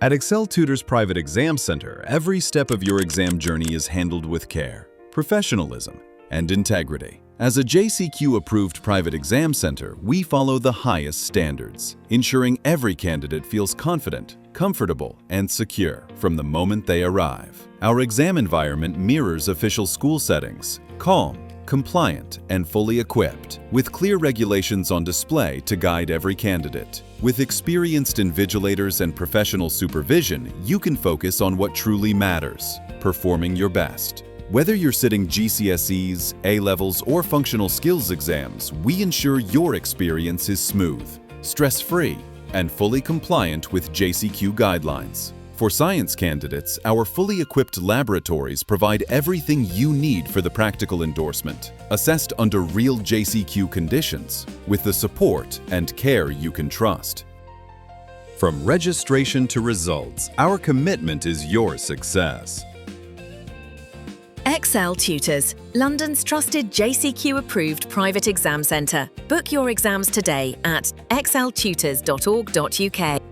At Excel Tutors Private Exam Center, every step of your exam journey is handled with care, professionalism, and integrity. As a JCQ-Approved private exam center, we follow the highest standards, ensuring every candidate feels confident, comfortable, and secure from the moment they arrive. Our exam environment mirrors official school settings, calm, compliant, and fully equipped, with clear regulations on display to guide every candidate. With experienced invigilators and professional supervision, you can focus on what truly matters, performing your best. Whether you're sitting GCSEs, A-levels, or functional skills exams, we ensure your experience is smooth, stress-free, and fully compliant with JCQ guidelines. For science candidates, our fully equipped laboratories provide everything you need for the practical endorsement, assessed under real JCQ conditions, with the support and care you can trust. From registration to results, our commitment is your success. Excel Tutors, London's trusted JCQ-approved private exam centre. Book your exams today at exceltutors.org.uk.